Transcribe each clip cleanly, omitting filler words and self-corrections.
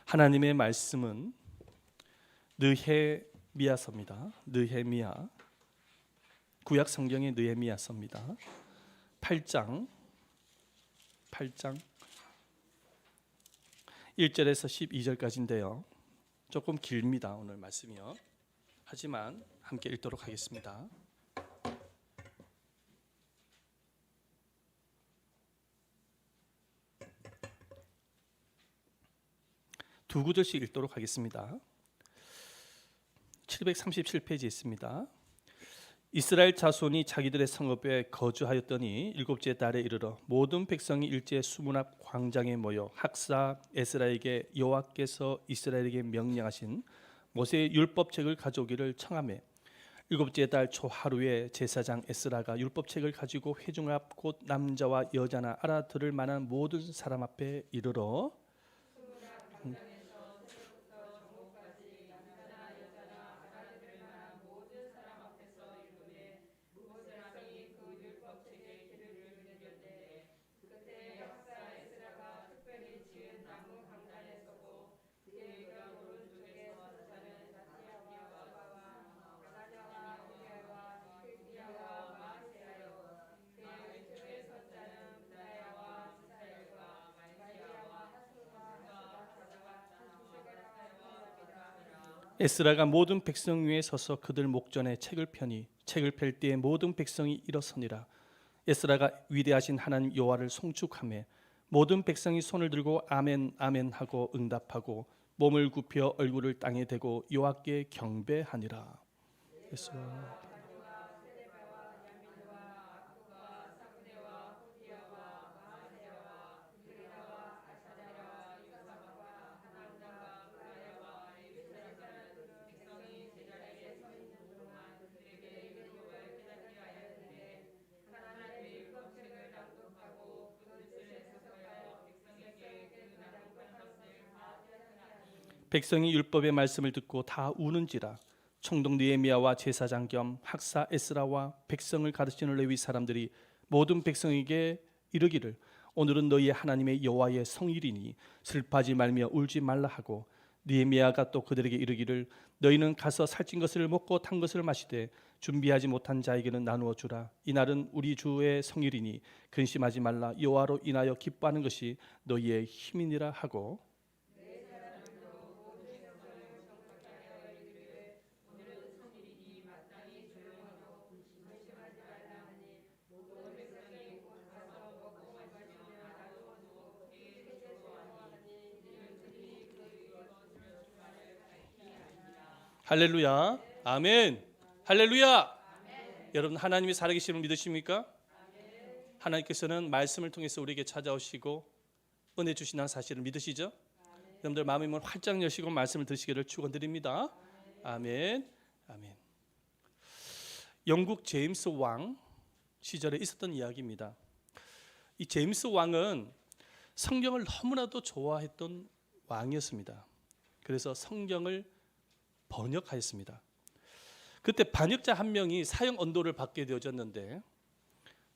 하나님의 말씀은 느헤미야서입니다. 느헤미야, 구약 성경의 느헤미야서입니다. 8장 1절에서 12절까지인데요. 조금 길입니다. 오늘 말씀이요. 하지만 함께 읽도록 하겠습니다. 두 구절씩 읽도록 하겠습니다. 737페이지에 있습니다. 이스라엘 자손이 자기들의 성읍에 거주하였더니 일곱째 달에 이르러 모든 백성이 일제 수문 앞 광장에 모여 학사 에스라에게 여호와께서 이스라엘에게 명령하신 모세의 율법책을 가져오기를 청하매 일곱째 달 초 하루에 제사장 에스라가 율법책을 가지고 회중 앞 곧 남자와 여자나 알아들을 만한 모든 사람 앞에 이르러 에스라가 모든 백성 위에 서서 그들 목전에 책을 펴니 책을 펼 때에 모든 백성이 일어서니라. 에스라가 위대하신 하나님 여호와를 송축하며 모든 백성이 손을 들고 아멘 아멘 하고 응답하고 몸을 굽혀 얼굴을 땅에 대고 여호와께 경배하니라. 에스라. 백성이 율법의 말씀을 듣고 다 우는지라. 총독 느헤미야와 제사장 겸 학사 에스라와 백성을 가르치는 레위 사람들이 모든 백성에게 이르기를 오늘은 너희의 하나님의 여호와의 성일이니 슬퍼하지 말며 울지 말라 하고 느헤미야가 또 그들에게 이르기를 너희는 가서 살찐 것을 먹고 탄 것을 마시되 준비하지 못한 자에게는 나누어 주라. 이날은 우리 주의 성일이니 근심하지 말라. 여호와로 인하여 기뻐하는 것이 너희의 힘이니라 하고 할렐루야, 아멘, 할렐루야. 아멘. 여러분 하나님이 살아계심을 믿으십니까? 아멘. 하나님께서는 말씀을 통해서 우리에게 찾아오시고 은혜 주신다는 사실을 믿으시죠? 아멘. 여러분들 마음의 문을 활짝 여시고 말씀을 드시기를 축원드립니다. 아멘, 아멘. 영국 제임스 왕 시절에 있었던 이야기입니다. 이 제임스 왕은 성경을 너무나도 좋아했던 왕이었습니다. 그래서 성경을 번역하였습니다. 그때 번역자 한 명이 사형 언도를 받게 되어졌는데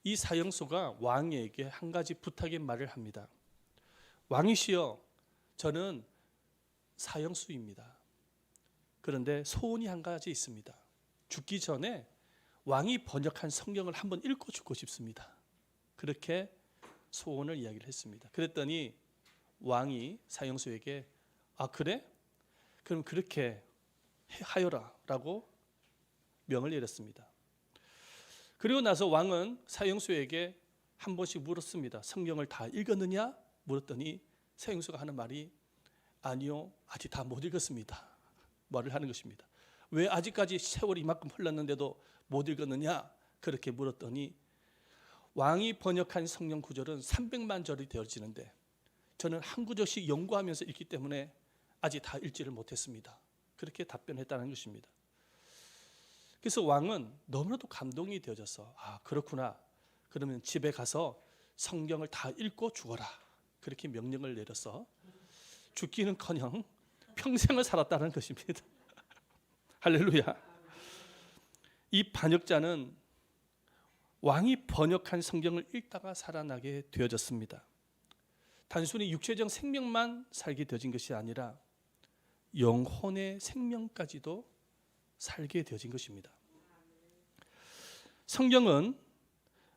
이 사형수가 왕에게 한 가지 부탁의 말을 합니다. 왕이시여, 저는 사형수입니다. 그런데 소원이 한 가지 있습니다. 죽기 전에 왕이 번역한 성경을 한번 읽고 죽고 싶습니다. 그렇게 소원을 이야기를 했습니다. 그랬더니 왕이 사형수에게 아 그래? 그럼 그렇게 하여라 라고 명을 내렸습니다. 그리고 나서 왕은 사형수에게 한 번씩 물었습니다. 성경을 다 읽었느냐? 물었더니 사형수가 하는 말이 아니요, 아직 다 못 읽었습니다. 말을 하는 것입니다. 왜 아직까지 세월이 이만큼 흘렀는데도 못 읽었느냐? 그렇게 물었더니 왕이 번역한 성경 구절은 300만 절이 되어지는데 저는 한 구절씩 연구하면서 읽기 때문에 아직 다 읽지를 못했습니다. 그렇게 답변했다는 것입니다. 그래서 왕은 너무나도 감동이 되어져서 아 그렇구나. 그러면 집에 가서 성경을 다 읽고 죽어라. 그렇게 명령을 내려서 죽기는커녕 평생을 살았다는 것입니다. 할렐루야. 이 번역자는 왕이 번역한 성경을 읽다가 살아나게 되어졌습니다. 단순히 육체적 생명만 살게 되어진 것이 아니라 영혼의 생명까지도 살게 되어진 것입니다. 성경은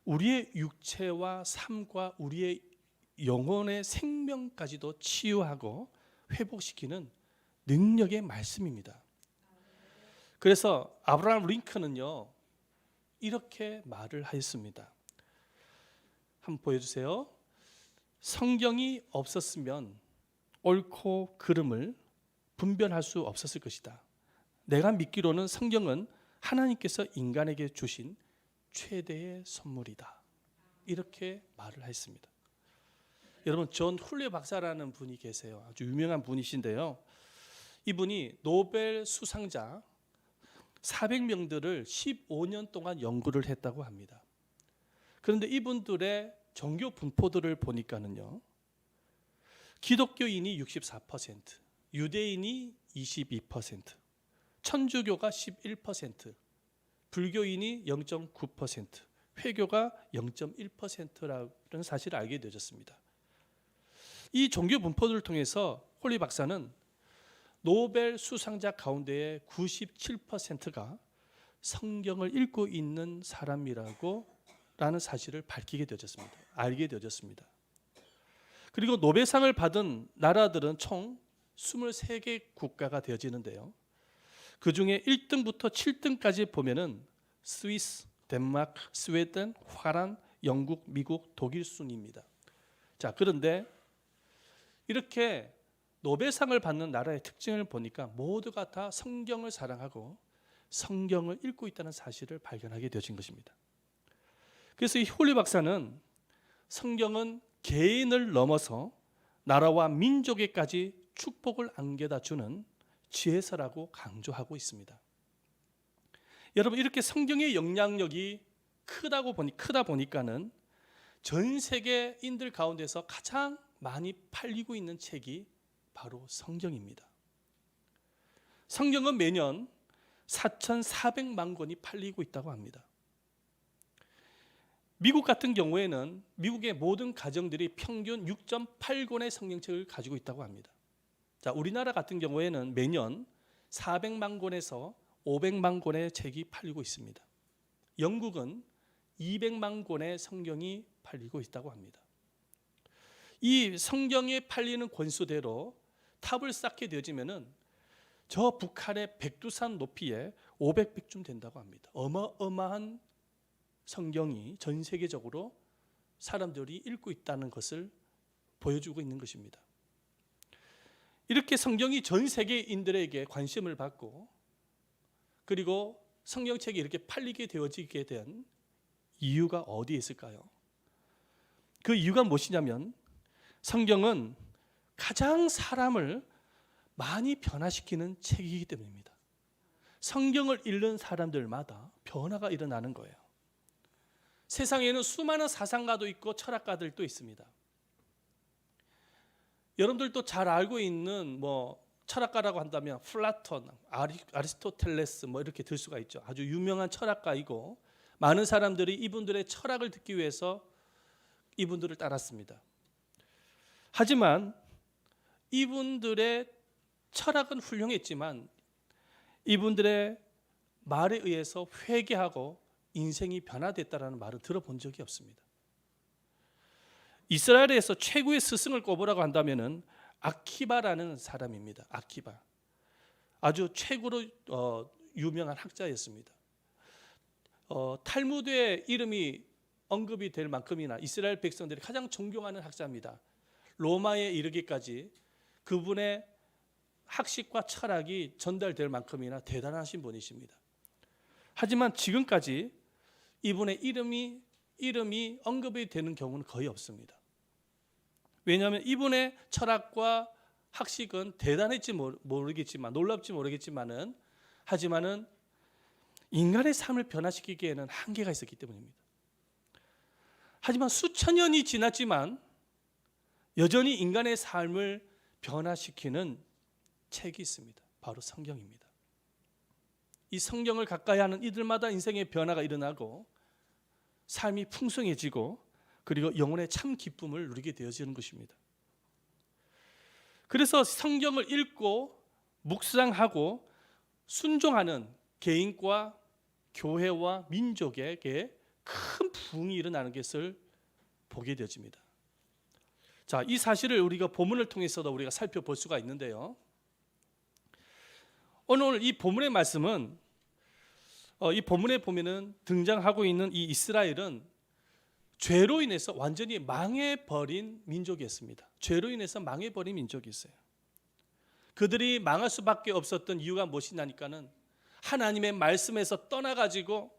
우리의 육체와 삶과 우리의 영혼의 생명까지도 치유하고 회복시키는 능력의 말씀입니다. 그래서 아브라함 링컨은요, 이렇게 말을 하였습니다. 한번 보여주세요. 성경이 없었으면 옳고 그름을 분별할 수 없었을 것이다. 내가 믿기로는 성경은 하나님께서 인간에게 주신 최대의 선물이다. 이렇게 말을 했습니다. 여러분, 존 훌레 박사라는 분이 계세요. 아주 유명한 분이신데요. 이분이 노벨 수상자 400명들을 15년 동안 연구를 했다고 합니다. 그런데 이분들의 종교 분포들을 보니까는요, 기독교인이 64%, 유대인이 22%, 천주교가 11%, 불교인이 0.9%, 회교가 0.1%라는 사실을 알게 되었습니다. 이 종교 분포들을 통해서 홀리 박사는 노벨 수상자 가운데의 97%가 성경을 읽고 있는 사람이라고 라는 사실을 밝히게 되었습니다. 알게 되었습니다. 그리고 노벨상을 받은 나라들은 총 23개 국가가 되어지는데요. 그 중에 1등부터 7등까지 보면은 스위스, 덴마크, 스웨덴, 화란, 영국, 미국, 독일 순입니다. 자, 그런데 이렇게 노벨상을 받는 나라의 특징을 보니까 모두가 다 성경을 사랑하고 성경을 읽고 있다는 사실을 발견하게 되어진 것입니다. 그래서 이 홀리 박사는 성경은 개인을 넘어서 나라와 민족에까지 축복을 안겨다 주는 지혜서라고 강조하고 있습니다. 여러분, 이렇게 성경의 영향력이 크다 보니까는 전 세계인들 가운데서 가장 많이 팔리고 있는 책이 바로 성경입니다. 성경은 매년 4,400만 권이 팔리고 있다고 합니다. 미국 같은 경우에는 미국의 모든 가정들이 평균 6.8권의 성경책을 가지고 있다고 합니다. 자, 우리나라 같은 경우에는 매년 400만 권에서 500만 권의 책이 팔리고 있습니다. 영국은 200만 권의 성경이 팔리고 있다고 합니다. 이 성경에 팔리는 권수대로 탑을 쌓게 되어지면은 저 북한의 백두산 높이에 500백쯤 된다고 합니다. 어마어마한 성경이 전 세계적으로 사람들이 읽고 있다는 것을 보여주고 있는 것입니다. 이렇게 성경이 전 세계인들에게 관심을 받고 그리고 성경책이 이렇게 팔리게 되어지게 된 이유가 어디에 있을까요? 그 이유가 무엇이냐면 성경은 가장 사람을 많이 변화시키는 책이기 때문입니다. 성경을 읽는 사람들마다 변화가 일어나는 거예요. 세상에는 수많은 사상가도 있고 철학가들도 있습니다. 여러분들도 잘 알고 있는 철학가라고 한다면 플라톤, 아리스토텔레스 이렇게 들 수가 있죠. 아주 유명한 철학가이고 많은 사람들이 이분들의 철학을 듣기 위해서 이분들을 따랐습니다. 하지만 이분들의 철학은 훌륭했지만 이분들의 말에 의해서 회개하고 인생이 변화됐다라는 말을 들어본 적이 없습니다. 이스라엘에서 최고의 스승을 꼽으라고 한다면은 아키바라는 사람입니다. 아키바. 아주 최고로 유명한 학자였습니다. 탈무드의 이름이 언급이 될 만큼이나 이스라엘 백성들이 가장 존경하는 학자입니다. 로마에 이르기까지 그분의 학식과 철학이 전달될 만큼이나 대단하신 분이십니다. 하지만 지금까지 이분의 이름이 언급이 되는 경우는 거의 없습니다. 왜냐하면 이분의 철학과 학식은 대단했지 모르겠지만 놀랍지 모르겠지만은 하지만은 인간의 삶을 변화시키기에는 한계가 있었기 때문입니다. 하지만 수천 년이 지났지만 여전히 인간의 삶을 변화시키는 책이 있습니다. 바로 성경입니다. 이 성경을 가까이 하는 이들마다 인생의 변화가 일어나고 삶이 풍성해지고 그리고 영혼의 참 기쁨을 누리게 되어지는 것입니다. 그래서 성경을 읽고 묵상하고 순종하는 개인과 교회와 민족에게 큰 부흥이 일어나는 것을 보게 되어집니다. 자, 이 사실을 우리가 본문을 통해서도 우리가 살펴볼 수가 있는데요. 오늘 이 본문의 말씀은 이 본문에 보면은 등장하고 있는 이 이스라엘은 죄로 인해서 완전히 망해버린 민족이었습니다. 죄로 인해서 망해버린 민족이 있어요. 그들이 망할 수밖에 없었던 이유가 무엇이냐니까는 하나님의 말씀에서 떠나가지고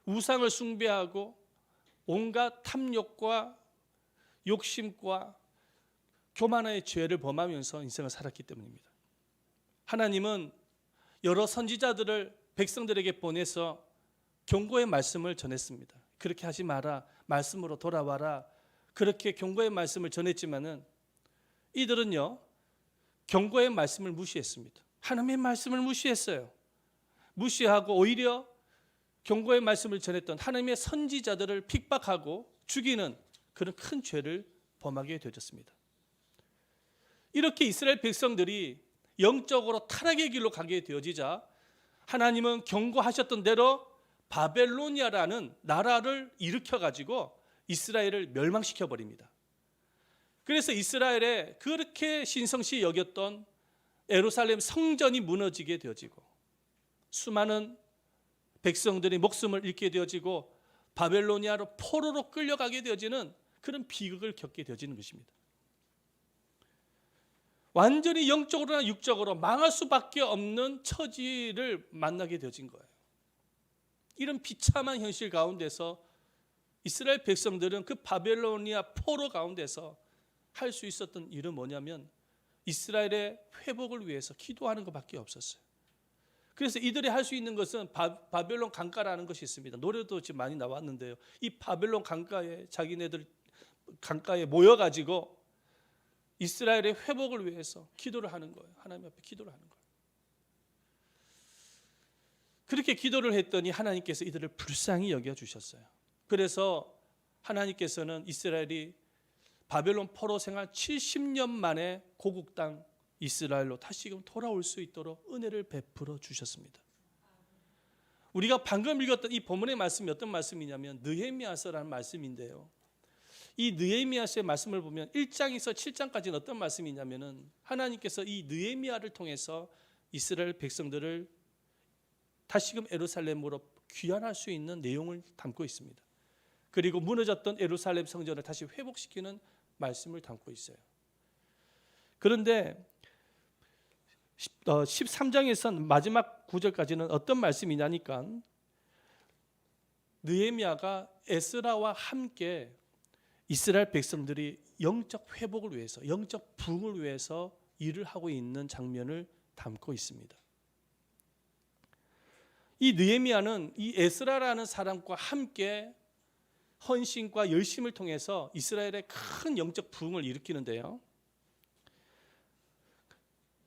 우상을 숭배하고 온갖 탐욕과 욕심과 교만의 죄를 범하면서 인생을 살았기 때문입니다. 하나님은 여러 선지자들을 백성들에게 보내서 경고의 말씀을 전했습니다. 그렇게 하지 마라, 말씀으로 돌아와라, 그렇게 경고의 말씀을 전했지만은 이들은요 경고의 말씀을 무시했습니다. 하나님의 말씀을 무시했어요. 무시하고 오히려 경고의 말씀을 전했던 하나님의 선지자들을 핍박하고 죽이는 그런 큰 죄를 범하게 되었습니다. 이렇게 이스라엘 백성들이 영적으로 타락의 길로 가게 되어지자 하나님은 경고하셨던 대로 바벨로니아라는 나라를 일으켜 가지고 이스라엘을 멸망시켜 버립니다. 그래서 이스라엘에 그렇게 신성시 여겼던 예루살렘 성전이 무너지게 되어지고 수많은 백성들이 목숨을 잃게 되어지고 바벨로니아로 포로로 끌려가게 되어지는 그런 비극을 겪게 되어지는 것입니다. 완전히 영적으로나 육적으로 망할 수밖에 없는 처지를 만나게 되어진 거예요. 이런 비참한 현실 가운데서 이스라엘 백성들은 그 바벨로니아 포로 가운데서 할 수 있었던 일은 뭐냐면 이스라엘의 회복을 위해서 기도하는 것밖에 없었어요. 그래서 이들이 할 수 있는 것은 바벨론 강가라는 것이 있습니다. 노래도 지금 많이 나왔는데요. 이 바벨론 강가에 자기네들 강가에 모여가지고 이스라엘의 회복을 위해서 기도를 하는 거예요. 하나님 앞에 기도를 하는 거예요. 그렇게 기도를 했더니 하나님께서 이들을 불쌍히 여겨주셨어요. 그래서 하나님께서는 이스라엘이 바벨론 포로 생활 70년 만에 고국 땅 이스라엘로 다시금 돌아올 수 있도록 은혜를 베풀어 주셨습니다. 우리가 방금 읽었던 이 본문의 말씀이 어떤 말씀이냐면 느헤미야서라는 말씀인데요. 이 느헤미야서의 말씀을 보면 1장에서 7장까지는 어떤 말씀이냐면은 하나님께서 이 느헤미야를 통해서 이스라엘 백성들을 다시금 예루살렘으로 귀환할 수 있는 내용을 담고 있습니다. 그리고 무너졌던 예루살렘 성전을 다시 회복시키는 말씀을 담고 있어요. 그런데 13장에서 마지막 9절까지는 어떤 말씀이냐니까 느헤미야가 에스라와 함께 이스라엘 백성들이 영적 회복을 위해서 영적 부흥을 위해서 일을 하고 있는 장면을 담고 있습니다. 이 느헤미야는 이 에스라라는 사람과 함께 헌신과 열심을 통해서 이스라엘의 큰 영적 부흥을 일으키는데요.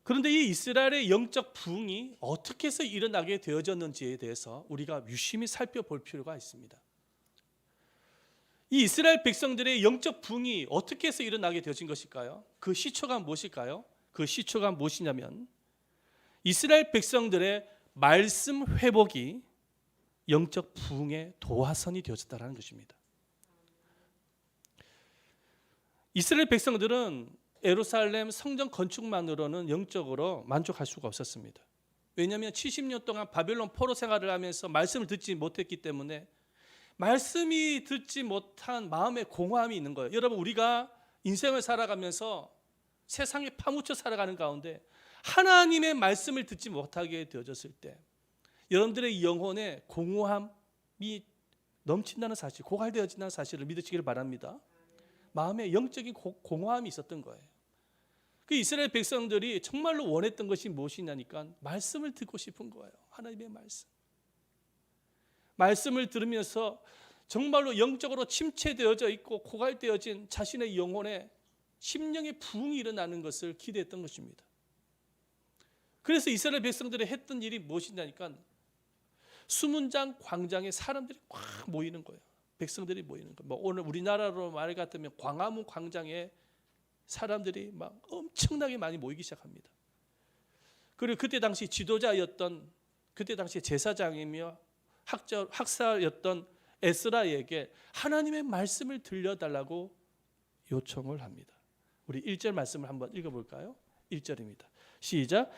그런데 이 이스라엘의 영적 부흥이 어떻게 해서 일어나게 되어졌는지에 대해서 우리가 유심히 살펴볼 필요가 있습니다. 이 이스라엘 백성들의 영적 부흥이 어떻게 해서 일어나게 되어진 것일까요? 그 시초가 무엇일까요? 그 시초가 무엇이냐면 이스라엘 백성들의 말씀 회복이 영적 부흥의 도화선이 되어졌다는 것입니다. 이스라엘 백성들은 예루살렘 성전 건축만으로는 영적으로 만족할 수가 없었습니다. 왜냐하면 70년 동안 바벨론 포로 생활을 하면서 말씀을 듣지 못했기 때문에 말씀이 듣지 못한 마음의 공허함이 있는 거예요. 여러분, 우리가 인생을 살아가면서 세상에 파묻혀 살아가는 가운데 하나님의 말씀을 듣지 못하게 되어졌을 때 여러분들의 영혼에 공허함이 넘친다는 사실, 고갈되어진다는 사실을 믿으시기를 바랍니다. 마음에 영적인 공허함이 있었던 거예요. 그 이스라엘 백성들이 정말로 원했던 것이 무엇이냐니까 말씀을 듣고 싶은 거예요. 하나님의 말씀. 말씀을 들으면서 정말로 영적으로 침체되어져 있고 고갈되어진 자신의 영혼에 심령의 부흥이 일어나는 것을 기대했던 것입니다. 그래서 이스라엘 백성들이 했던 일이 무엇이냐니까 수문장 광장에 사람들이 꽉 모이는 거예요. 백성들이 모이는 거예요. 뭐 오늘 우리나라로 말 같으면 광화문 광장에 사람들이 막 엄청나게 많이 모이기 시작합니다. 그리고 그때 당시 지도자였던, 그때 당시 제사장이며 학사였던 에스라에게 하나님의 말씀을 들려달라고 요청을 합니다. 우리 1절 말씀을 한번 읽어볼까요? 1절입니다. 시작.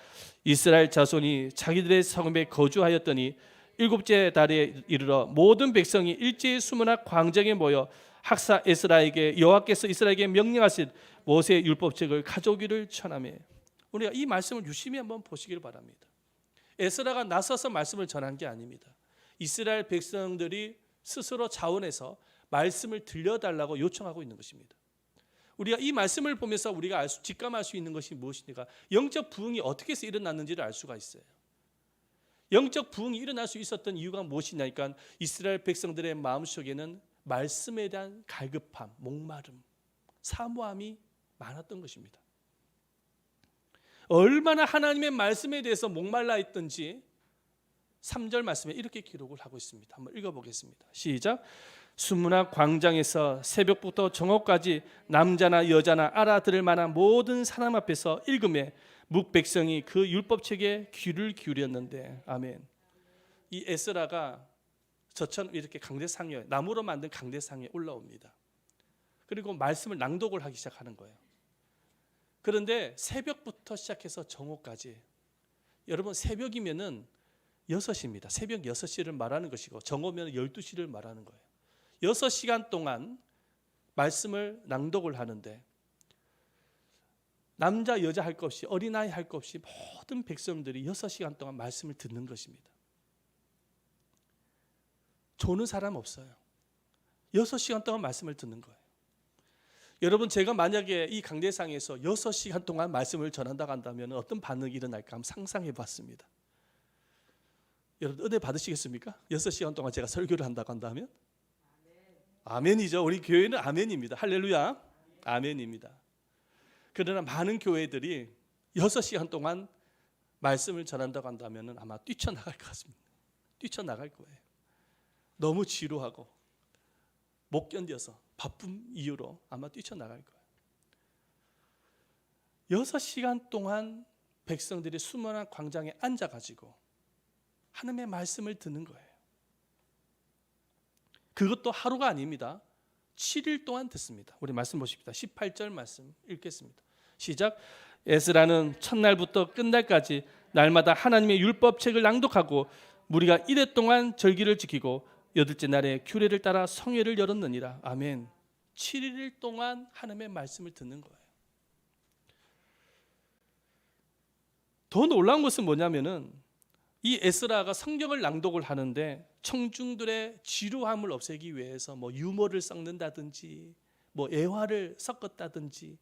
이스라엘 자손이 자기들의 성읍에 거주하였더니 일곱째 달에 이르러 모든 백성이 일제히 수문학 광장에 모여 학사 에스라에게 여호와께서 이스라엘에게 명령하신 모세의 율법책을 가져오기를 청하매. 우리가 이 말씀을 유심히 한번 보시길 바랍니다. 에스라가 나서서 말씀을 전한 게 아닙니다. 이스라엘 백성들이 스스로 자원해서 말씀을 들려달라고 요청하고 있는 것입니다. 우리가 이 말씀을 보면서 우리가 직감할 수 있는 것이 무엇입니까? 영적 부흥이 어떻게 해서 일어났는지를 알 수가 있어요. 영적 부흥이 일어날 수 있었던 이유가 무엇이냐니까 이스라엘 백성들의 마음속에는 말씀에 대한 갈급함, 목마름, 사모함이 많았던 것입니다. 얼마나 하나님의 말씀에 대해서 목말라 있던지 3절 말씀에 이렇게 기록을 하고 있습니다. 한번 읽어보겠습니다. 시작. 수문학 광장에서 새벽부터 정오까지 남자나 여자나 알아들을 만한 모든 사람 앞에서 읽음에 묵백성이 그 율법책에 귀를 기울였는데. 아멘. 이 에스라가 저처럼 이렇게 강대상에, 나무로 만든 강대상에 올라옵니다. 그리고 말씀을 낭독을 하기 시작하는 거예요. 그런데 새벽부터 시작해서 정오까지, 여러분 새벽이면은 6시입니다. 새벽 6시를 말하는 것이고 정오면 12시를 말하는 거예요. 6시간 동안 말씀을 낭독을 하는데 남자 여자 할 것 없이, 어린아이 할 것 없이 모든 백성들이 6시간 동안 말씀을 듣는 것입니다. 조는 사람 없어요. 6시간 동안 말씀을 듣는 거예요. 여러분, 제가 만약에 이 강대상에서 6시간 동안 말씀을 전한다고 한다면 어떤 반응이 일어날까 한번 상상해 봤습니다. 여러분 은혜 받으시겠습니까? 6시간 동안 제가 설교를 한다고 한다면? 아멘이죠. 우리 교회는 아멘입니다. 할렐루야. 아멘입니다. 그러나 많은 교회들이 6시간 동안 말씀을 전한다고 한다면 아마 뛰쳐나갈 것 같습니다. 뛰쳐나갈 거예요. 너무 지루하고 못 견뎌서 바쁜 이유로 아마 뛰쳐나갈 거예요. 6시간 동안 백성들이 수문학 광장에 앉아가지고 하나님의 말씀을 듣는 거예요. 그것도 하루가 아닙니다. 7일 동안 듣습니다. 우리 말씀 보십시다. 18절 말씀 읽겠습니다. 시작. 에스라는 첫날부터 끝날까지 날마다 하나님의 율법책을 낭독하고 무리가 이래 동안 절기를 지키고 8째 날에 규례를 따라 성회를 열었느니라. 아멘. 7일 동안 하나님의 말씀을 듣는 거예요. 더 놀라운 것은 뭐냐면은 이 에스라가 성경을 낭독을 하는데 청중들의 지루함을 없애기 위해서 뭐 유머를 섞는다든지 뭐 애화를 섞었다든지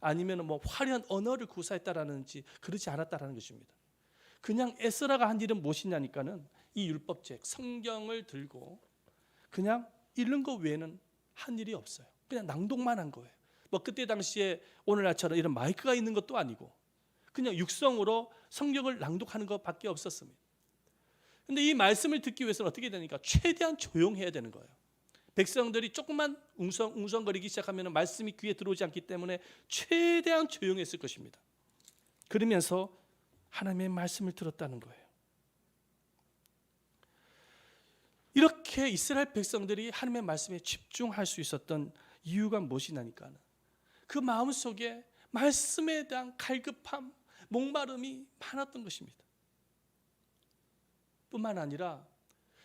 아니면 뭐 화려한 언어를 구사했다라는지 그러지 않았다라는 것입니다. 그냥 에스라가 한 일은 무엇이냐니까는 이 율법책 성경을 들고 그냥 읽는 것 외에는 한 일이 없어요. 그냥 낭독만 한 거예요. 뭐 그때 당시에 오늘날처럼 이런 마이크가 있는 것도 아니고 그냥 육성으로 성경을 낭독하는 것밖에 없었습니다. 근데 이 말씀을 듣기 위해서는 어떻게 되니까 최대한 조용해야 되는 거예요. 백성들이 조금만 웅성거리기 시작하면 말씀이 귀에 들어오지 않기 때문에 최대한 조용했을 것입니다. 그러면서 하나님의 말씀을 들었다는 거예요. 이렇게 이스라엘 백성들이 하나님의 말씀에 집중할 수 있었던 이유가 무엇이냐니까 그 마음속에 말씀에 대한 갈급함, 목마름이 많았던 것입니다. 뿐만 아니라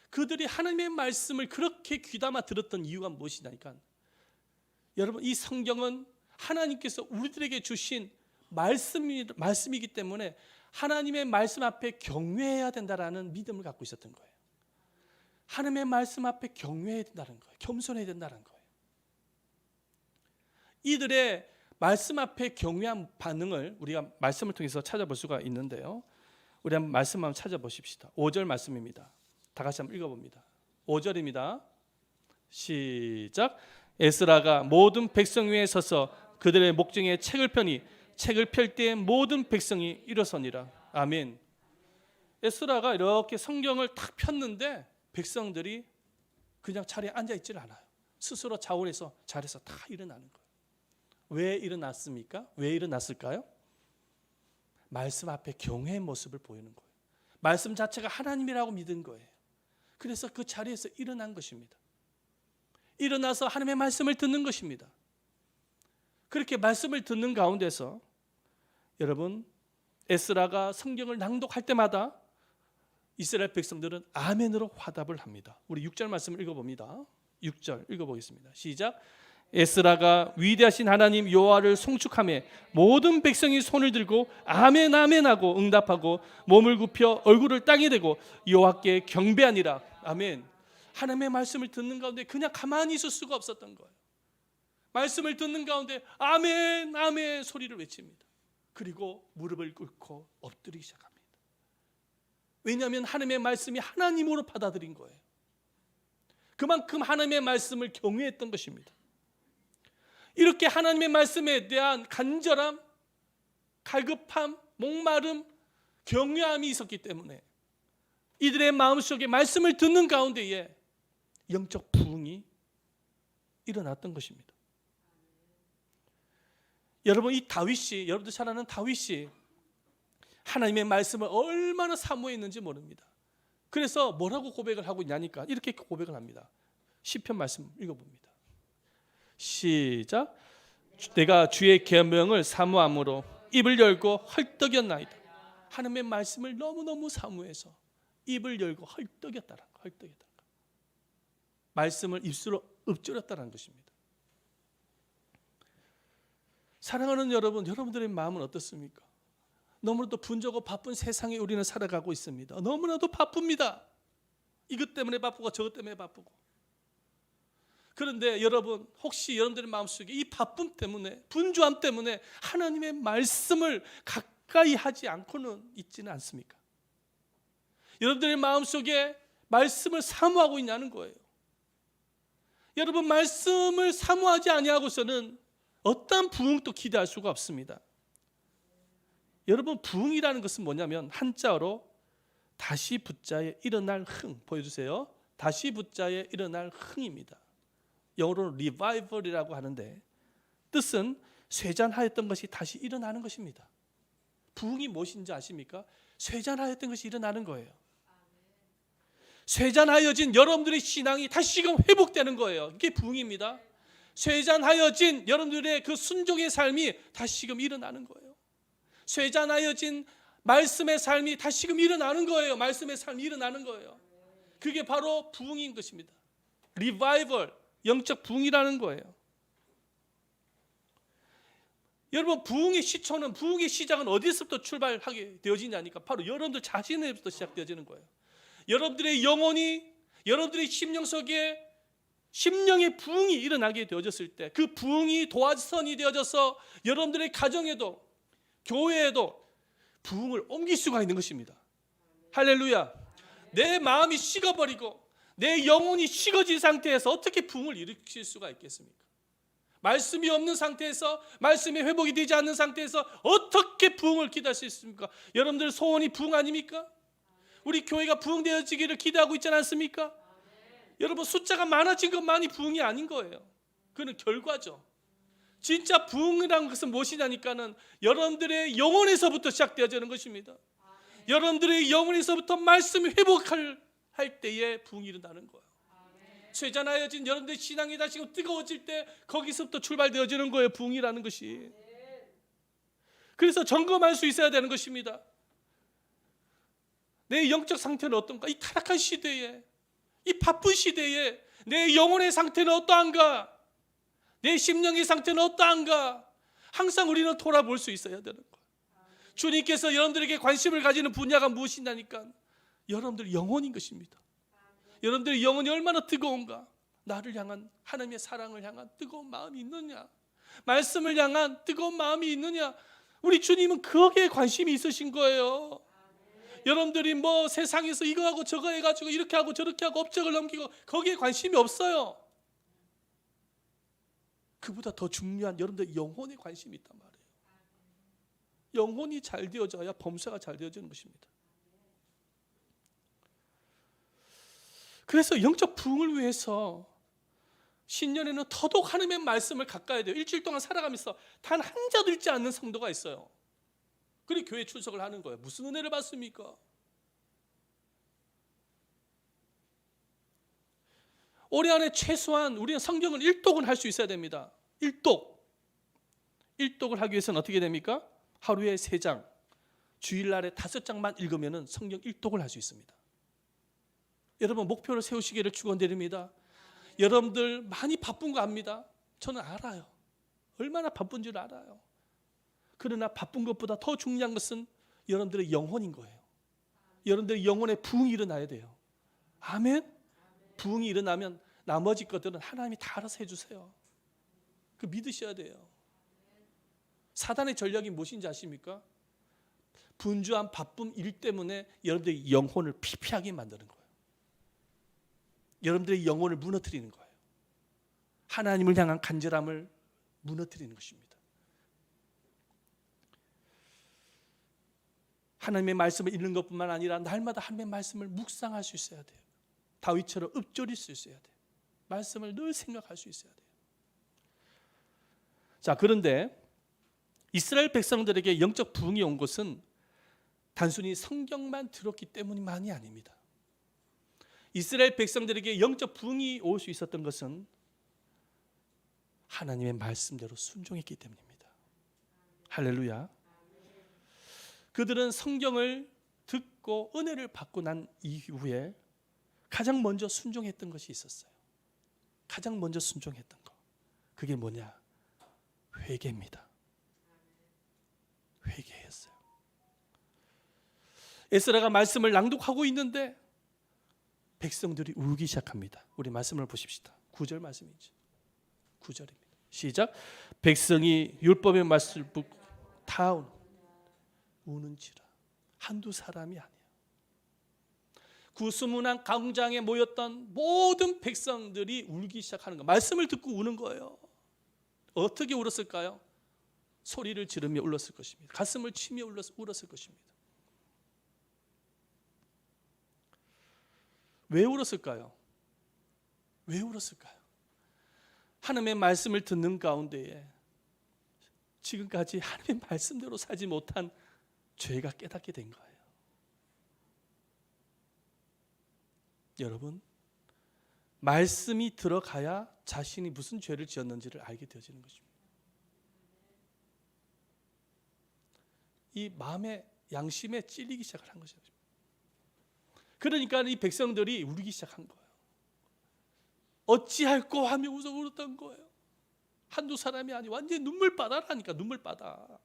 그들이 하나님의 말씀을 그렇게 귀담아 들었던 이유가 무엇이냐니까 여러분, 이 성경은 하나님께서 우리들에게 주신 말씀이기 때문에 하나님의 말씀 앞에 경외해야 된다라는 믿음을 갖고 있었던 거예요. 하나님의 말씀 앞에 경외해야 된다는 거예요. 겸손해야 된다는 거예요. 이들의 말씀 앞에 경외한 반응을 우리가 말씀을 통해서 찾아볼 수가 있는데요. 우리 한번 말씀 한번 찾아보십시다. 5절 말씀입니다. 다 같이 한번 읽어봅니다. 5절입니다. 시작. 에스라가 모든 백성 위에 서서 그들의 목전에 책을 펴니 책을 펼 때에 모든 백성이 일어서니라. 아멘. 에스라가 이렇게 성경을 탁 폈는데 백성들이 그냥 자리에 앉아 있질 않아요. 스스로 자원해서 자리에서 다 일어나는 거예요. 왜 일어났습니까? 왜 일어났을까요? 말씀 앞에 경외의 모습을 보이는 거예요. 말씀 자체가 하나님이라고 믿은 거예요. 그래서 그 자리에서 일어난 것입니다. 일어나서 하나님의 말씀을 듣는 것입니다. 그렇게 말씀을 듣는 가운데서 여러분, 에스라가 성경을 낭독할 때마다 이스라엘 백성들은 아멘으로 화답을 합니다. 우리 6절 말씀을 읽어봅니다. 6절 읽어보겠습니다. 시작. 에스라가 위대하신 하나님 여호와를 송축하며 모든 백성이 손을 들고 아멘 아멘 하고 응답하고 몸을 굽혀 얼굴을 땅에 대고 여호와께 경배하니라. 아멘. 하나님의 말씀을 듣는 가운데 그냥 가만히 있을 수가 없었던 거예요. 말씀을 듣는 가운데 아멘 아멘 소리를 외칩니다. 그리고 무릎을 꿇고 엎드리기 시작합니다. 왜냐하면 하나님의 말씀이 하나님으로 받아들인 거예요. 그만큼 하나님의 말씀을 경외했던 것입니다. 이렇게 하나님의 말씀에 대한 간절함, 갈급함, 목마름, 경외함이 있었기 때문에 이들의 마음속에 말씀을 듣는 가운데에 영적 부흥이 일어났던 것입니다. 여러분, 이 다윗이, 여러분들 잘 아는 다윗이 하나님의 말씀을 얼마나 사모했는지 모릅니다. 그래서 뭐라고 고백을 하고 있냐니까 이렇게 고백을 합니다. 시편 말씀 읽어봅니다. 시작. 내가 주의 계명을 사모함으로 입을 열고 헐떡였나이다. 하나님의 말씀을 너무너무 사모해서 입을 열고 헐떡였다는 거, 헐떡였다는 거. 말씀을 입술로 읊조렸다는 것입니다. 사랑하는 여러분, 여러분들의 마음은 어떻습니까? 너무나도 분주하고 바쁜 세상에 우리는 살아가고 있습니다. 너무나도 바쁩니다. 이것 때문에 바쁘고 저것 때문에 바쁘고. 그런데 여러분, 혹시 여러분들의 마음속에 이 바쁨 때문에, 분주함 때문에 하나님의 말씀을 가까이 하지 않고는 있지는 않습니까? 여러분들의 마음속에 말씀을 사모하고 있냐는 거예요. 여러분, 말씀을 사모하지 아니하고서는 어떠한 부흥도 기대할 수가 없습니다. 여러분, 부흥이라는 것은 뭐냐면 한자어로 다시 붙자에 일어날 흥, 보여주세요. 다시 붙자에 일어날 흥입니다. 영어로는 revival이라고 하는데 뜻은 쇠잔하였던 것이 다시 일어나는 것입니다. 부흥이 무엇인지 아십니까? 쇠잔하였던 것이 일어나는 거예요. 쇠잔하여진 여러분들의 신앙이 다시금 회복되는 거예요. 이게 부흥입니다. 쇠잔하여진 여러분들의 그 순종의 삶이 다시금 일어나는 거예요. 쇠잔하여진 말씀의 삶이 다시금 일어나는 거예요. 말씀의 삶이 일어나는 거예요. 그게 바로 부흥인 것입니다. 리바이벌, 영적 부흥이라는 거예요. 여러분, 부흥의 시초는, 부흥의 시작은 어디서부터 출발하게 되어지냐니까 바로 여러분들 자신에서부터 시작되어지는 거예요. 여러분들의 영혼이, 여러분들의 심령 속에 심령의 부흥이 일어나게 되어졌을 때 그 부흥이 도화선이 되어져서 여러분들의 가정에도 교회에도 부흥을 옮길 수가 있는 것입니다. 할렐루야. 내 마음이 식어버리고 내 영혼이 식어진 상태에서 어떻게 부흥을 일으킬 수가 있겠습니까? 말씀이 없는 상태에서, 말씀이 회복이 되지 않는 상태에서 어떻게 부흥을 기대할 수 있습니까? 여러분들 소원이 부흥 아닙니까? 우리 교회가 부흥되어지기를 기대하고 있지 않습니까? 여러분, 숫자가 많아진 것만이 부흥이 아닌 거예요. 그건 결과죠. 진짜 부흥이라는 것은 무엇이냐니까는 여러분들의 영혼에서부터 시작되어지는 것입니다. 여러분들의 영혼에서부터 말씀이 회복할 때에 부흥이 일어나는 거예요. 쇠잔하여진 여러분들의 신앙이 다시 뜨거워질 때 거기서부터 출발되어지는 거예요. 부흥이라는 것이. 그래서 점검할 수 있어야 되는 것입니다. 내 영적 상태는 어떤가? 이 타락한 시대에, 이 바쁜 시대에 내 영혼의 상태는 어떠한가? 내 심령의 상태는 어떠한가? 항상 우리는 돌아볼 수 있어야 되는 거예요. 주님께서 여러분들에게 관심을 가지는 분야가 무엇이냐니까 여러분들의 영혼인 것입니다. 여러분들의 영혼이 얼마나 뜨거운가? 나를 향한 하나님의 사랑을 향한 뜨거운 마음이 있느냐? 말씀을 향한 뜨거운 마음이 있느냐? 우리 주님은 거기에 관심이 있으신 거예요. 여러분들이 뭐 세상에서 이거 하고 저거 해가지고 이렇게 하고 저렇게 하고 업적을 넘기고 거기에 관심이 없어요. 그보다 더 중요한 여러분들 영혼에 관심이 있단 말이에요. 영혼이 잘 되어져야 범사가 잘 되어지는 것입니다. 그래서 영적 부흥을 위해서 신년에는 더더욱 하나님의 말씀을 가까이 돼요. 일주일 동안 살아가면서 단 한 자도 읽지 않는 성도가 있어요. 그래 교회 출석을 하는 거예요. 무슨 은혜를 받습니까? 올해 안에 최소한 우리는 성경을 1독은 할 수 있어야 됩니다. 1독을 하기 위해서는 어떻게 됩니까? 하루에 3장, 주일날에 5장만 읽으면 성경 1독을 할 수 있습니다. 여러분 목표를 세우시기를 축원드립니다. 여러분들 많이 바쁜 거 압니다. 저는 알아요. 얼마나 바쁜 줄 알아요. 그러나 바쁜 것보다 더 중요한 것은 여러분들의 영혼인 거예요. 여러분들의 영혼의 부흥이 일어나야 돼요. 아멘. 부흥이 일어나면 나머지 것들은 하나님이 다 알아서 해주세요. 그 믿으셔야 돼요. 사단의 전략이 무엇인지 아십니까? 분주한 바쁜 일 때문에 여러분들의 영혼을 피폐하게 만드는 거예요. 여러분들의 영혼을 무너뜨리는 거예요. 하나님을 향한 간절함을 무너뜨리는 것입니다. 하나님의 말씀을 읽는 것뿐만 아니라 날마다 하나님의 말씀을 묵상할 수 있어야 돼요. 다윗처럼 읊조릴 수 있어야 돼요. 말씀을 늘 생각할 수 있어야 돼요. 자, 그런데 이스라엘 백성들에게 영적 부흥이 온 것은 단순히 성경만 들었기 때문만이 아닙니다. 이스라엘 백성들에게 영적 부흥이 올 수 있었던 것은 하나님의 말씀대로 순종했기 때문입니다. 할렐루야. 그들은 성경을 듣고 은혜를 받고 난 이후에 가장 먼저 순종했던 것이 있었어요. 가장 먼저 순종했던 것. 그게 뭐냐? 회개입니다. 회개했어요. 에스라가 말씀을 낭독하고 있는데 백성들이 울기 시작합니다. 우리 말씀을 보십시다. 9절 말씀이죠. 9절입니다. 시작. 백성이 율법의 말씀을 듣고 다 우는지라. 한두 사람이 아니에요. 구수문안 광장에 모였던 모든 백성들이 울기 시작하는 거예요. 말씀을 듣고 우는 거예요. 어떻게 울었을까요? 소리를 지르며 울었을 것입니다. 가슴을 치며 울었을 것입니다. 왜 울었을까요? 왜 울었을까요? 하나님의 말씀을 듣는 가운데에 지금까지 하나님의 말씀대로 살지 못한 죄가 깨닫게 된 거예요. 여러분, 말씀이 들어가야 자신이 무슨 죄를 지었는지를 알게 되어지는 것입니다. 이 마음의 양심에 찔리기 시작을 한 것입니다. 그러니까 이 백성들이 울기 시작한 거예요. 어찌할꼬 하며 울었던 거예요. 한두 사람이 아니 완전히 눈물바다라니까. 눈물바다.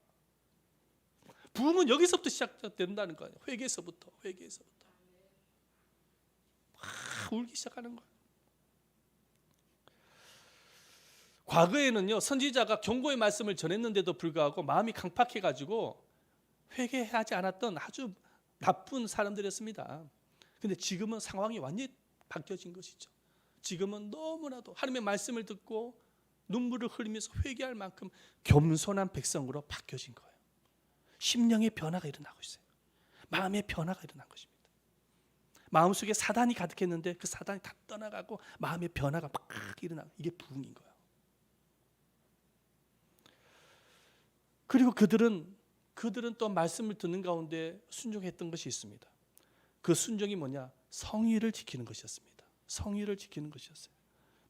부흥은 여기서부터 시작된다는 거예요. 회개에서부터 울기 시작하는 거예요. 과거에는요, 선지자가 경고의 말씀을 전했는데도 불구하고 마음이 강팍해가지고 회개하지 않았던 아주 나쁜 사람들이었습니다. 근데 지금은 상황이 완전히 바뀌어진 것이죠. 지금은 너무나도 하나님의 말씀을 듣고 눈물을 흘리면서 회개할 만큼 겸손한 백성으로 바뀌어진 거예요. 심령의 변화가 일어나고 있어요. 마음의 변화가 일어난 것입니다. 마음속에 사단이 가득했는데 그 사단이 다 떠나가고 마음의 변화가 막 일어나고, 이게 부흥인 거예요. 그리고 그들은 또 말씀을 듣는 가운데 순종했던 것이 있습니다. 그 순종이 뭐냐? 성의를 지키는 것이었습니다. 성의를 지키는 것이었어요.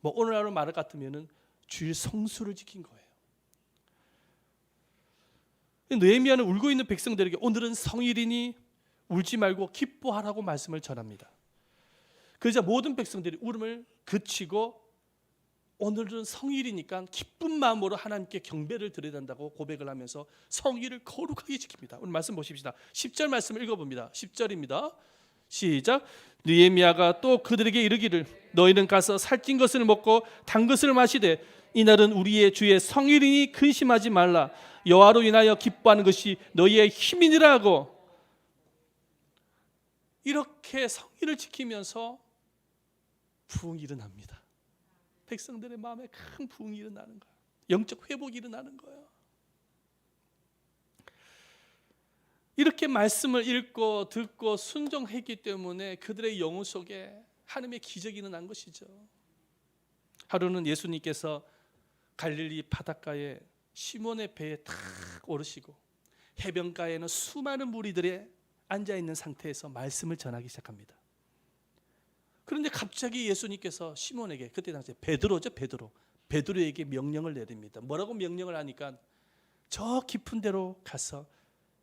뭐 오늘날로 말할 것 같으면은 주일 성수를 지킨 거예요. 느헤미야는 울고 있는 백성들에게 오늘은 성일이니 울지 말고 기뻐하라고 말씀을 전합니다. 그러자 모든 백성들이 울음을 그치고 오늘은 성일이니까 기쁜 마음으로 하나님께 경배를 드려야 된다고 고백을 하면서 성일을 거룩하게 지킵니다. 오늘 말씀 보십시다. 10절 말씀을 읽어봅니다. 10절입니다. 시작. 느헤미야가 또 그들에게 이르기를 너희는 가서 살찐 것을 먹고 단 것을 마시되 이날은 우리의 주의 성일이니 근심하지 말라. 여호와로 인하여 기뻐하는 것이 너희의 힘이니라 하고, 이렇게 성의를 지키면서 부흥이 일어납니다. 백성들의 마음에 큰 부흥이 일어나는 거예요. 영적 회복이 일어나는 거예요. 이렇게 말씀을 읽고 듣고 순종했기 때문에 그들의 영혼 속에 하나님의 기적이 일어난 것이죠. 하루는 예수님께서 갈릴리 바닷가에 시몬의 배에 탁 오르시고 해변가에는 수많은 무리들이 앉아있는 상태에서 말씀을 전하기 시작합니다. 그런데 갑자기 예수님께서 시몬에게, 그때 당시에 베드로죠, 베드로에게 명령을 내립니다. 뭐라고 명령을 하니까 저 깊은 데로 가서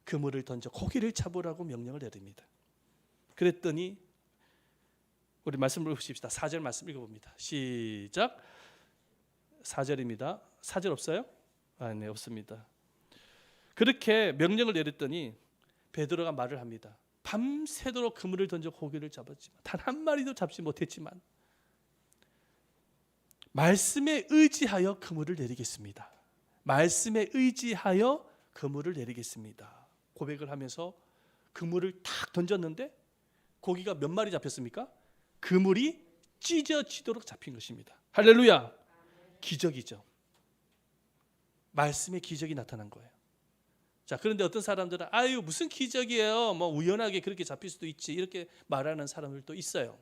그물을 던져 고기를 잡으라고 명령을 내립니다. 그랬더니 우리 말씀을 보십시다. 4절 말씀 읽어봅니다. 시작. 4절입니다. 4절 없어요? 네, 없습니다. 그렇게 명령을 내렸더니 베드로가 말을 합니다. 밤새도록 그물을 던져 고기를 잡았지만 단 한 마리도 잡지 못했지만 말씀에 의지하여 그물을 내리겠습니다. 말씀에 의지하여 그물을 내리겠습니다. 고백을 하면서 그물을 탁 던졌는데 고기가 몇 마리 잡혔습니까? 그물이 찢어지도록 잡힌 것입니다. 할렐루야. 기적이죠. 말씀의 기적이 나타난 거예요. 자, 그런데 어떤 사람들은 아유 무슨 기적이에요, 뭐 우연하게 그렇게 잡힐 수도 있지, 이렇게 말하는 사람들도 있어요.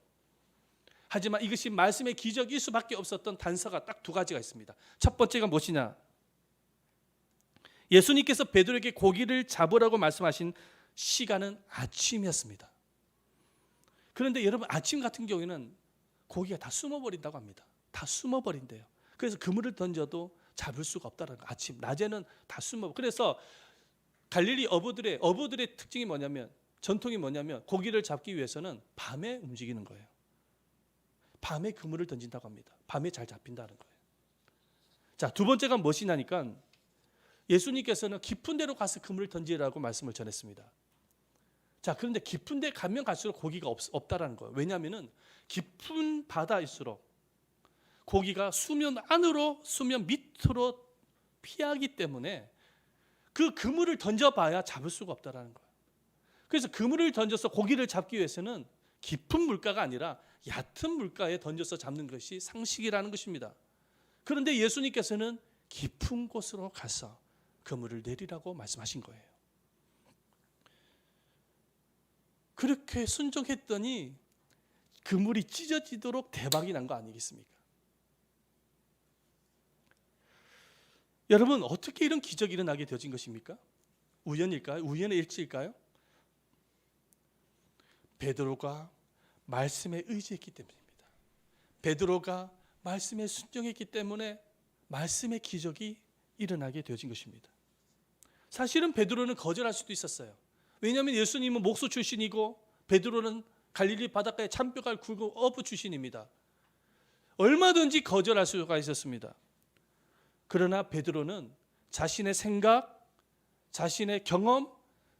하지만 이것이 말씀의 기적일 수밖에 없었던 단서가 딱 두 가지가 있습니다. 첫 번째가 무엇이냐, 예수님께서 베드로에게 고기를 잡으라고 말씀하신 시간은 아침이었습니다. 그런데 여러분, 아침 같은 경우에는 고기가 다 숨어버린다고 합니다. 다 숨어버린대요. 그래서 그물을 던져도 잡을 수가 없다는 거예요. 아침, 낮에는 다 숨어. 그래서 갈릴리 어부들의 특징이 뭐냐면, 전통이 뭐냐면 고기를 잡기 위해서는 밤에 움직이는 거예요. 밤에 그물을 던진다고 합니다. 밤에 잘 잡힌다는 거예요. 자, 두 번째가 무엇이냐니까 예수님께서는 깊은 데로 가서 그물을 던지라고 말씀을 전했습니다. 자, 그런데 깊은 데 가면 갈수록 고기가 없다라는 거예요. 왜냐하면 깊은 바다일수록 고기가 수면 안으로, 수면 밑으로 피하기 때문에 그 그물을 던져봐야 잡을 수가 없다라는 거예요. 그래서 그물을 던져서 고기를 잡기 위해서는 깊은 물가가 아니라 얕은 물가에 던져서 잡는 것이 상식이라는 것입니다. 그런데 예수님께서는 깊은 곳으로 가서 그물을 내리라고 말씀하신 거예요. 그렇게 순종했더니 그물이 찢어지도록 대박이 난 거 아니겠습니까? 여러분, 어떻게 이런 기적이 일어나게 되어진 것입니까? 우연일까요? 우연의 일치일까요? 베드로가 말씀에 의지했기 때문입니다. 베드로가 말씀에 순종했기 때문에 말씀의 기적이 일어나게 되어진 것입니다. 사실은 베드로는 거절할 수도 있었어요. 왜냐하면 예수님은 목수 출신이고 베드로는 갈릴리 바닷가에 참뼈갈 굵은 어부 출신입니다. 얼마든지 거절할 수가 있었습니다. 그러나 베드로는 자신의 생각, 자신의 경험,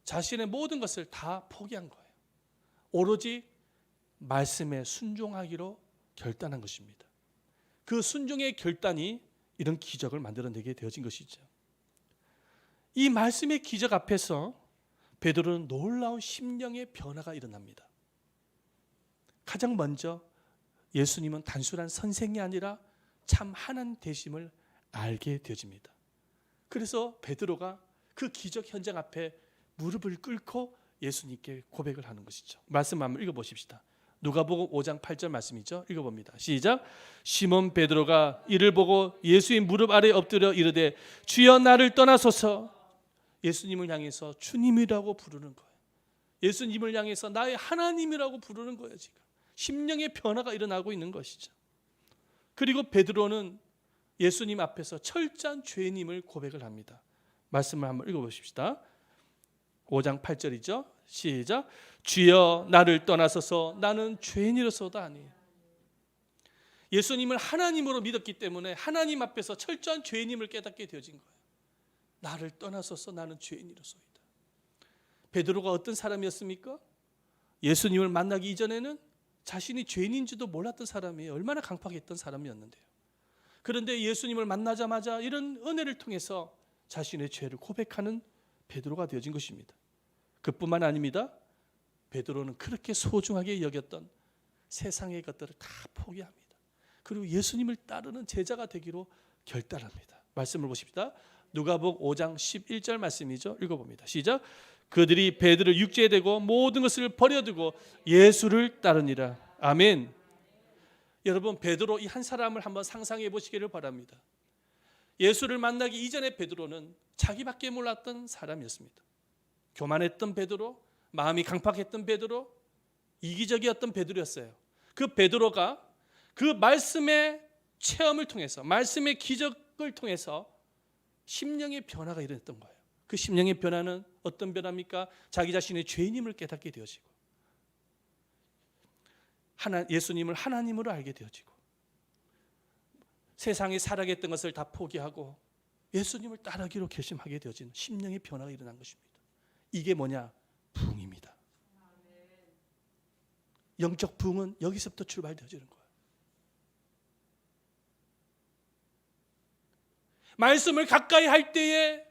자신의 모든 것을 다 포기한 거예요. 오로지 말씀에 순종하기로 결단한 것입니다. 그 순종의 결단이 이런 기적을 만들어내게 되어진 것이죠. 이 말씀의 기적 앞에서 베드로는 놀라운 심령의 변화가 일어납니다. 가장 먼저 예수님은 단순한 선생이 아니라 참 하나님 되심을 알게 되어집니다. 그래서 베드로가 그 기적 현장 앞에 무릎을 꿇고 예수님께 고백을 하는 것이죠. 말씀 한번 읽어보십시다. 누가복음 5장 8절 말씀이죠. 읽어봅니다. 시작. 시몬 베드로가 이를 보고 예수의 무릎 아래 엎드려 이르되 주여 나를 떠나소서. 예수님을 향해서 주님이라고 부르는 거예요. 예수님을 향해서 나의 하나님이라고 부르는 거예요. 지금 심령의 변화가 일어나고 있는 것이죠. 그리고 베드로는 예수님 앞에서 철저한 죄인임을 고백을 합니다. 말씀을 한번 읽어보십시다. 5장 8절이죠. 시작. 주여 나를 떠나소서 나는 죄인이로소이다 하니. 예수님을 하나님으로 믿었기 때문에 하나님 앞에서 철저한 죄인임을 깨닫게 되어진 거예요. 나를 떠나소서 나는 죄인이로소이다. 베드로가 어떤 사람이었습니까? 예수님을 만나기 이전에는 자신이 죄인인지도 몰랐던 사람이에요. 얼마나 강팍했던 사람이었는데요. 그런데 예수님을 만나자마자 이런 은혜를 통해서 자신의 죄를 고백하는 베드로가 되어진 것입니다. 그뿐만 아닙니다. 베드로는 그렇게 소중하게 여겼던 세상의 것들을 다 포기합니다. 그리고 예수님을 따르는 제자가 되기로 결단합니다. 말씀을 보십시다. 누가복음 5장 11절 말씀이죠. 읽어봅니다. 시작. 그들이 베드로를 육지에 대고 모든 것을 버려두고 예수를 따르니라. 아멘. 여러분, 베드로 이 한 사람을 한번 상상해 보시기를 바랍니다. 예수를 만나기 이전에 베드로는 자기밖에 몰랐던 사람이었습니다. 교만했던 베드로, 마음이 강팍했던 베드로, 이기적이었던 베드로였어요. 그 베드로가 그 말씀의 체험을 통해서, 말씀의 기적을 통해서 심령의 변화가 일어났던 거예요. 그 심령의 변화는 어떤 변화입니까? 자기 자신의 죄인임을 깨닫게 되어지고, 예수님을 하나님으로 알게 되어지고, 세상에 살아겠던 것을 다 포기하고 예수님을 따르기로 결심하게 되어지는 심령의 변화가 일어난 것입니다. 이게 뭐냐? 부흥입니다. 영적 부흥은 여기서부터 출발되어지는 거예요. 말씀을 가까이 할 때에,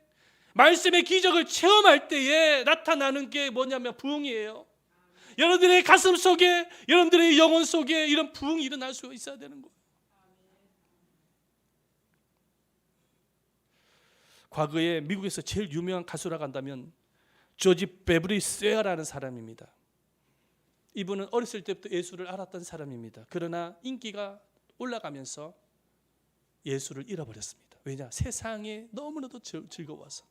말씀의 기적을 체험할 때에 나타나는 게 뭐냐면 부흥이에요. 여러분들의 가슴 속에, 여러분들의 영혼 속에 이런 부흥이 일어날 수 있어야 되는 거예요. 과거에 미국에서 제일 유명한 가수라고 한다면 조지 베브리 스웨어라는 사람입니다. 이분은 어렸을 때부터 예수를 알았던 사람입니다. 그러나 인기가 올라가면서 예수를 잃어버렸습니다. 왜냐? 세상에 너무나도 즐거워서,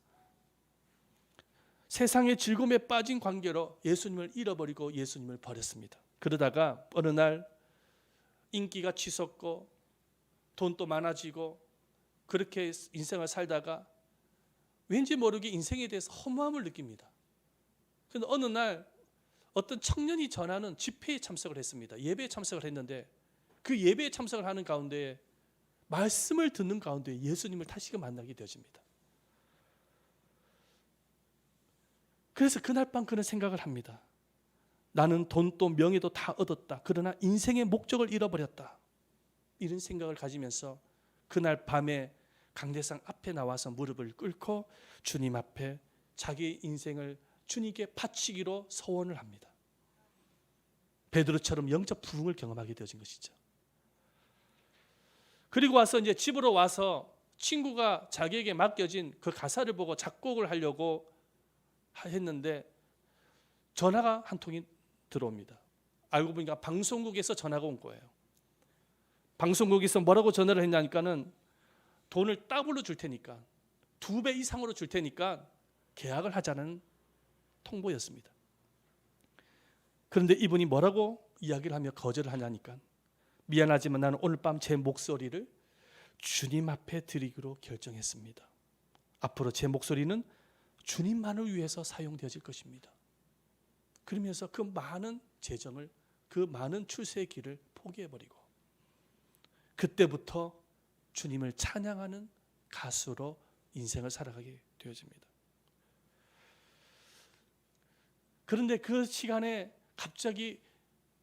세상의 즐거움에 빠진 관계로 예수님을 잃어버리고 예수님을 버렸습니다. 그러다가 어느 날 인기가 치솟고 돈도 많아지고 그렇게 인생을 살다가 왠지 모르게 인생에 대해서 허무함을 느낍니다. 그런데 어느 날 어떤 청년이 전하는 집회에 참석을 했습니다. 예배에 참석을 했는데 그 예배에 참석을 하는 가운데 말씀을 듣는 가운데 예수님을 다시금 만나게 되어집니다. 그래서 그날 밤 그는 생각을 합니다. 나는 돈도 명예도 다 얻었다. 그러나 인생의 목적을 잃어버렸다. 이런 생각을 가지면서 그날 밤에 강대상 앞에 나와서 무릎을 꿇고 주님 앞에 자기 인생을 주님께 바치기로 서원을 합니다. 베드로처럼 영적 부흥을 경험하게 되어진 것이죠. 그리고 와서 이제 집으로 와서 친구가 자기에게 맡겨진 그 가사를 보고 작곡을 하려고 했는데 전화가 한 통이 들어옵니다. 알고 보니까 방송국에서 전화가 온 거예요. 방송국에서 뭐라고 전화를 했냐니까는 돈을 더블로 줄 테니까, 2배 이상으로 줄 테니까 계약을 하자는 통보였습니다. 그런데 이분이 뭐라고 이야기를 하며 거절을 하냐니까, 미안하지만 나는 오늘 밤 제 목소리를 주님 앞에 드리기로 결정했습니다. 앞으로 제 목소리는 주님만을 위해서 사용되어질 것입니다. 그러면서 그 많은 재정을, 그 많은 출세의 길을 포기해버리고 그때부터 주님을 찬양하는 가수로 인생을 살아가게 되어집니다. 그런데 그 시간에 갑자기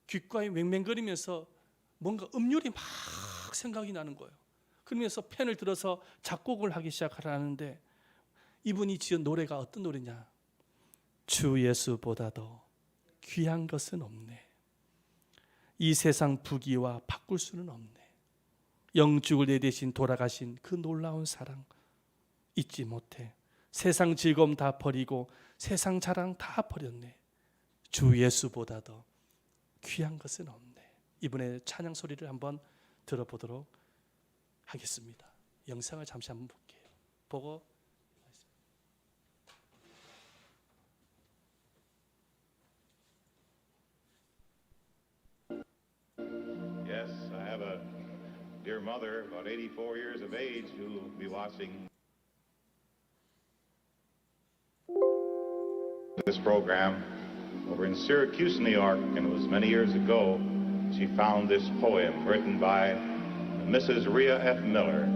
귓가에 맹맹거리면서 뭔가 음률이 막 생각이 나는 거예요. 그러면서 펜을 들어서 작곡을 하기 시작하라는데 이분이 지은 노래가 어떤 노래냐? 주 예수보다도 귀한 것은 없네. 이 세상 부귀와 바꿀 수는 없네. 영죽을 내 대신 돌아가신 그 놀라운 사랑 잊지 못해. 세상 즐거움 다 버리고 세상 자랑 다 버렸네. 주 예수보다도 귀한 것은 없네. 이분의 찬양 소리를 한번 들어보도록 하겠습니다. 영상을 잠시 한번 볼게요. 보고 Yes, I have a dear mother, about 84 years of age, who will be watching this program over in Syracuse, New York, and it was many years ago. She found this poem written by Mrs. Rhea F. Miller,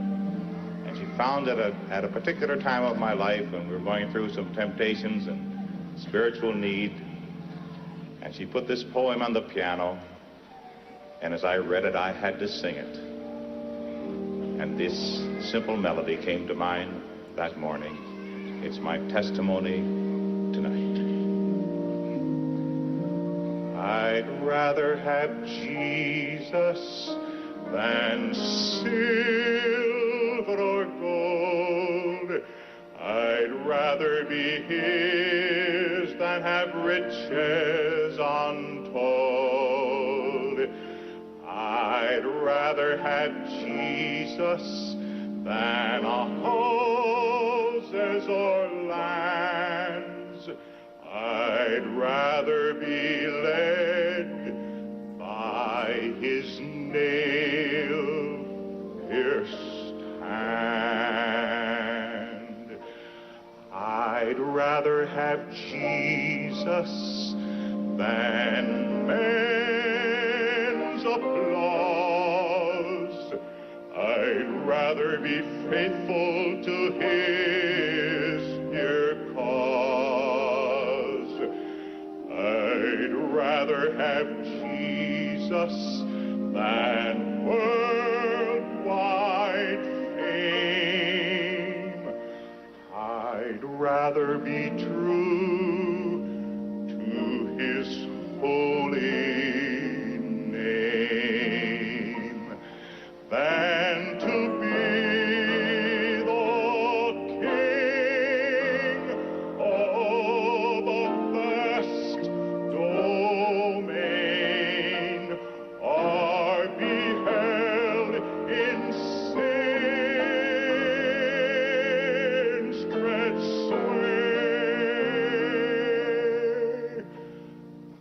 and she found it at a particular time of my life when we were going through some temptations and spiritual need, and she put this poem on the piano, and as I read it, I had to sing it. And this simple melody came to mind that morning. It's my testimony tonight. I'd rather have Jesus than silver or gold. I'd rather be his than have riches untold. I'd have Jesus than our houses or lands. I'd rather be led by his nail-pierced hand. I'd rather have Jesus than men's applause. I'd rather be faithful to his dear cause. I'd rather have Jesus than worldwide fame. I'd rather be true to his holy name than to be the king of a vast domain, or be held in sin's dread sway.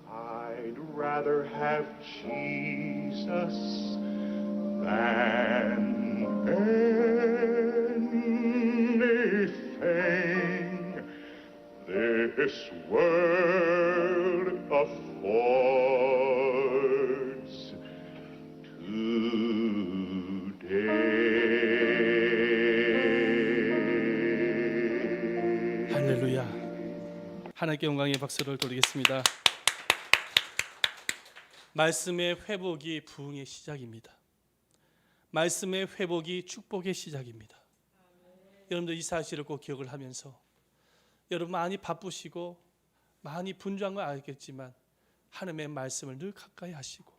I'd rather have Jesus than anything this world affords today. 할렐루야. 하나님께 영광의 박수를 돌리겠습니다. 말씀의 회복이 부흥의 시작입니다. 말씀의 회복이 축복의 시작입니다. 여러분들 이 사실을 꼭 기억을 하면서, 여러분 많이 바쁘시고 많이 분주한 건 알겠지만 하나님의 말씀을 늘 가까이 하시고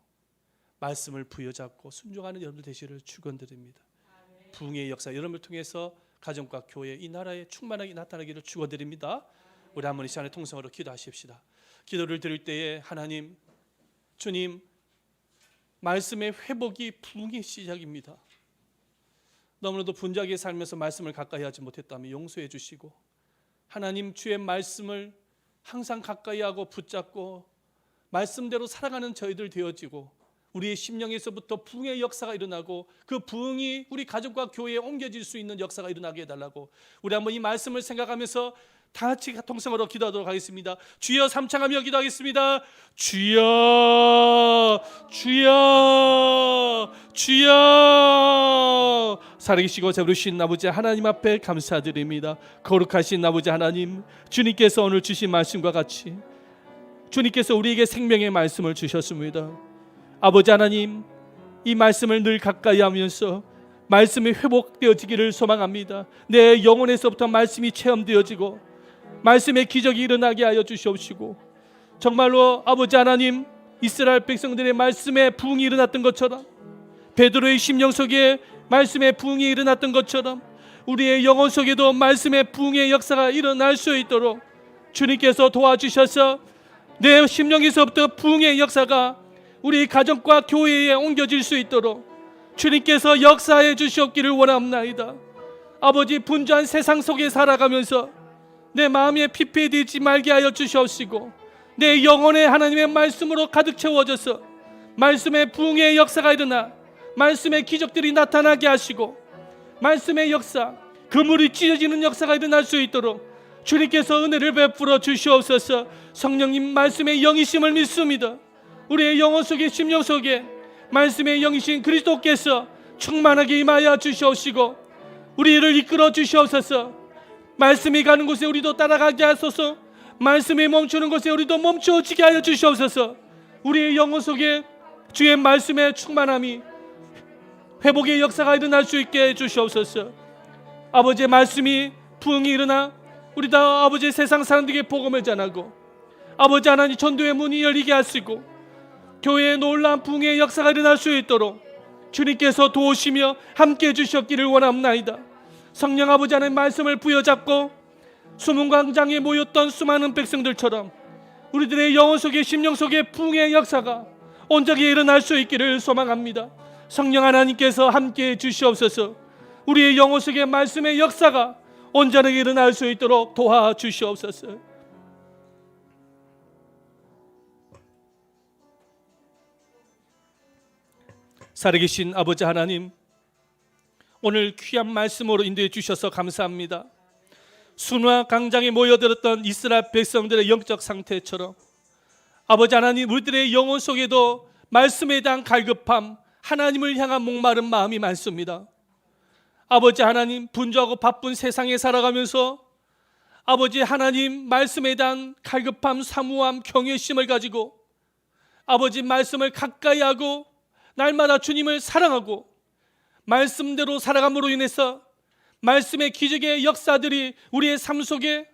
말씀을 부여잡고 순종하는 여러분들 되시기를 축원드립니다. 부흥의 역사 여러분을 통해서 가정과 교회, 이 나라에 충만하게 나타나기를 축원드립니다. 우리 한번 이 시간에 통성으로 기도하십시다. 기도를 드릴 때에 하나님, 주님, 말씀의 회복이 부흥의 시작입니다. 너무나도 분주하게 살면서 말씀을 가까이 하지 못했다면 용서해 주시고, 하나님 주의 말씀을 항상 가까이 하고 붙잡고 말씀대로 살아가는 저희들 되어지고, 우리의 심령에서부터 부흥의 역사가 일어나고 그 부흥이 우리 가족과 교회에 옮겨질 수 있는 역사가 일어나게 해달라고, 우리 한번 이 말씀을 생각하면서 다 같이 통성으로 기도하도록 하겠습니다. 주여 삼창하며 기도하겠습니다. 주여, 주여, 주여. 살아계시고 자비로우신 아버지 하나님 앞에 감사드립니다. 거룩하신 아버지 하나님, 주님께서 오늘 주신 말씀과 같이 주님께서 우리에게 생명의 말씀을 주셨습니다. 아버지 하나님, 이 말씀을 늘 가까이 하면서 말씀이 회복되어지기를 소망합니다. 내 영혼에서부터 말씀이 체험되어지고 말씀의 기적이 일어나게 하여 주시옵시고, 정말로 아버지 하나님, 이스라엘 백성들의 말씀에 부흥이 일어났던 것처럼, 베드로의 심령 속에 말씀의 부흥이 일어났던 것처럼 우리의 영혼 속에도 말씀의 부흥의 역사가 일어날 수 있도록 주님께서 도와주셔서 내 심령에서부터 부흥의 역사가 우리 가정과 교회에 옮겨질 수 있도록 주님께서 역사해 주시옵기를 원합나이다. 아버지, 분주한 세상 속에 살아가면서 내 마음에 피폐되지 말게 하여 주시옵시고, 내 영혼에 하나님의 말씀으로 가득 채워져서 말씀의 부흥의 역사가 일어나 말씀의 기적들이 나타나게 하시고, 말씀의 역사, 그물이 찢어지는 역사가 일어날 수 있도록 주님께서 은혜를 베풀어 주시옵소서. 성령님 말씀의 영이심을 믿습니다. 우리의 영혼 속에, 심령 속에 말씀의 영이신 그리스도께서 충만하게 임하여 주시옵시고 우리를 이끌어 주시옵소서. 말씀이 가는 곳에 우리도 따라가게 하소서. 말씀이 멈추는 곳에 우리도 멈추어지게 하여 주시옵소서. 우리의 영혼 속에 주의 말씀의 충만함이, 회복의 역사가 일어날 수 있게 해주시옵소서. 아버지의 말씀이 부흥이 일어나 우리 다 아버지 세상 사람들에게 복음을 전하고, 아버지 하나님 전도의 문이 열리게 하시고 교회의 놀라운 부흥의 역사가 일어날 수 있도록 주님께서 도우시며 함께해 주셨기를 원합나이다. 성령 아버지 하나님 말씀을 부여잡고 수문광장에 모였던 수많은 백성들처럼 우리들의 영혼 속에, 심령 속에 부흥의 역사가 온전히 일어날 수 있기를 소망합니다. 성령 하나님께서 함께해 주시옵소서. 우리의 영혼 속에 말씀의 역사가 온전하게 일어날 수 있도록 도와주시옵소서. 살아계신 아버지 하나님, 오늘 귀한 말씀으로 인도해 주셔서 감사합니다. 순화 광장에 모여들었던 이스라엘 백성들의 영적 상태처럼 아버지 하나님, 우리들의 영혼 속에도 말씀에 대한 갈급함, 하나님을 향한 목마른 마음이 많습니다. 아버지 하나님, 분주하고 바쁜 세상에 살아가면서 아버지 하나님 말씀에 대한 갈급함, 사무함, 경외심을 가지고 아버지 말씀을 가까이 하고 날마다 주님을 사랑하고 말씀대로 살아감으로 인해서 말씀의 기적의 역사들이 우리의 삶 속에